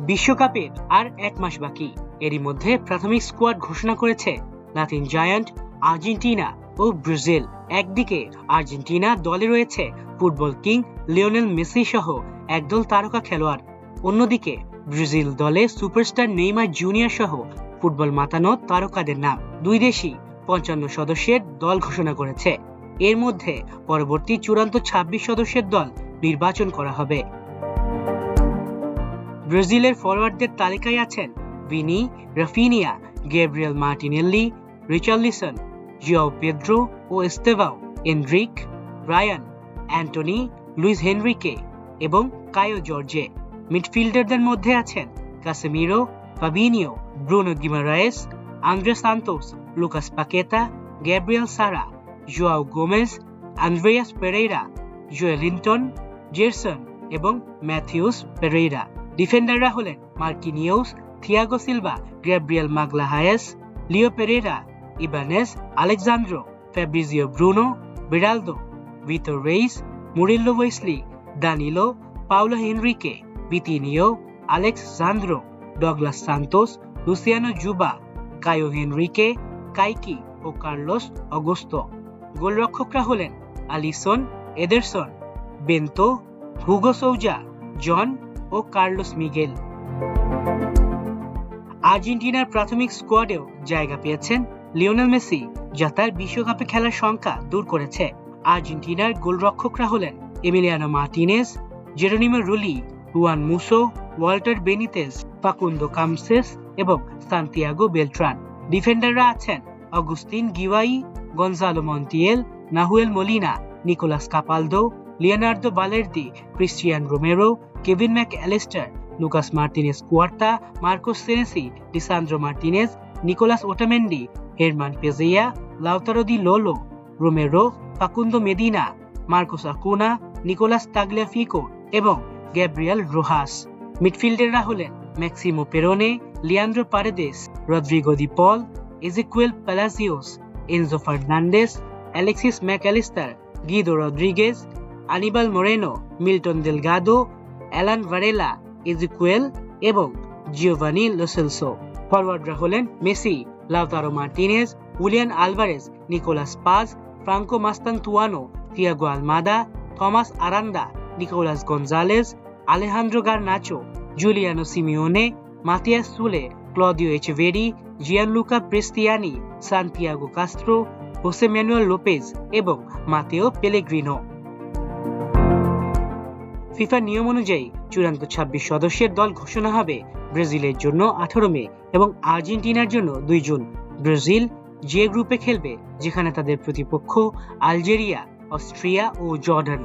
বিশ্বকাপের আর 1 মাস বাকি। এরই মধ্যে প্রাথমিক স্কোয়াড ঘোষণা করেছে লাতিন জায়ান্ট আর্জেন্টিনা ও ব্রাজিল। একদিকে আর্জেন্টিনা দলে রয়েছে ফুটবল কিং লিওনেল মেসি সহ একদল তারকা খেলোয়াড়, অন্যদিকে ব্রাজিল দলে সুপারস্টার নেইমার জুনিয়র সহ ফুটবল মাতানো তারকাদের নাম। দুই দেশই 55 সদস্যের দল ঘোষণা করেছে। এর মধ্যে পরবর্তী চূড়ান্ত 26 সদস্যের দল নির্বাচন করা হবে। ব্রাজিলের ফরওয়ার্ডদের তালিকায় আছেন Vini, Raphinha, Gabriel Martinelli, Richarlison, Joao Pedro ও Estevao, Endrick, Rayan, Antony, Luiz Henrique এবং কায়ো জর্জে। মিডফিল্ডারদের মধ্যে আছেন Casemiro, Fabinho, Bruno Guimaraes, Andre Santos, Lucas Paqueta, Gabriel Sara, Joao Gomes, Andreas Pereira, Joelinton, Gerson এবং Matheus Pereira. ডিফেন্ডাররা হলেন Marquinhos, Thiago Silva, Gabriel Magalhaes, Leo Pereira, Ibanez, Alexsandro, Fabricio Bruno, Beraldo, Vitor Reis, Murillo Wesley, Danilo, Paulo Henrique, Vitinho, Alex Sandro, Douglas Santos, Luciano Juba, Caio হেনরিকে, কাইকি ও Carlos অগস্তো। গোলরক্ষকরা হলেন Alisson, Ederson, bento, Hugo সৌজা, জন ও Carlos মিগেল। আর্জেন্টিনার প্রাথমিক স্কোয়াডেও জায়গা পেয়েছেন Lionel Messi, যা তার বিশ্বকাপে খেলার সংখ্যা দূর করেছে। আর্জেন্টিনার গোলরক্ষকরা হলেন Emiliano Martinez, Geronimo Rulli, Juan Musso, Walter Benitez, Facundo Cambeses এবং সান্তিয়াগো বেলট্রান। ডিফেন্ডাররা আছেন Agustin Giay, Gonzalo Montiel, Nahuel Molina, Nicolas Capaldo, Leonardo Balerdi, Cristian Romero, Kevin MacAllister, Lucas Martinez Quarta, Marcos Senesi, Lisandro Martinez, Nicolas Otamendi, German Pezzella, Lautaro Di Lollo, Romero, Facundo Medina, Marcos Acuna, Nicolas Tagliafico এবং Gabriel Rojas. মিডফিল্ডাররা হলেন Maximo Perrone, Leandro Paredes, Rodrigo De Paul, Ezequiel Palacios, Enzo Fernandes, Alexis MacAllister, Guido Rodriguez, Anibal Moreno, Milton Delgado, Alan Varela, Ezequiel এবং Giovani Lo Celso. ফরওয়ার্ডরা হলেন Messi, Lautaro Martinez, Julian Alvarez, Nicolas Paz, Franco Mastantuono, Thiago Almada, Thomas Aranda, Nicolas Gonzalez, Alejandro Garnacho, Giuliano Simeone, Matias Soule, Claudio Echeverri, Gianluca Prestianni, Santiago Castro, Jose Manuel Lopez এবং Mateo Pellegrino. FIFA নিয়ম অনুযায়ী চূড়ান্ত 26 সদস্যের দল ঘোষণা হবে ব্রাজিলের জন্য 18 মে এবং আর্জেন্টিনার জন্য 2 জুন। ব্রাজিল যে গ্রুপে খেলবে, যেখানে তাদের প্রতিপক্ষ আলজেরিয়া, অস্ট্রিয়া ও জর্ডান।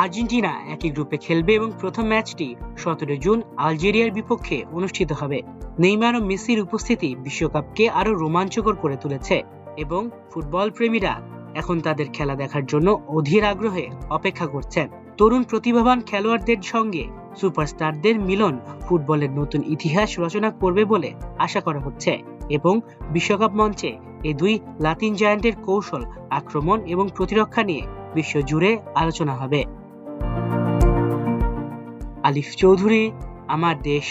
আর্জেন্টিনা একই গ্রুপে খেলবে এবং প্রথম ম্যাচটি 17 জুন আলজেরিয়ার বিপক্ষে অনুষ্ঠিত হবে। নেইমার ও মেসির উপস্থিতি বিশ্বকাপকে আরো রোমাঞ্চকর করে তুলেছে এবং ফুটবল প্রেমীরা এখন তাদের খেলা দেখার জন্য অধীর আগ্রহে অপেক্ষা করছেন। তরুণ প্রতিভাবান খেলোয়াড়দের সঙ্গে সুপারস্টারদের মিলন ফুটবলের নতুন ইতিহাস রচনা করবে বলে আশা করা হচ্ছে এবং বিশ্বকাপ মঞ্চে এই দুই লাতিন জায়ান্টের কৌশল, আক্রমণ এবং প্রতিরক্ষা নিয়ে বিশ্বজুড়ে আলোচনা হবে। আলিফ চৌধুরী, আমার দেশ।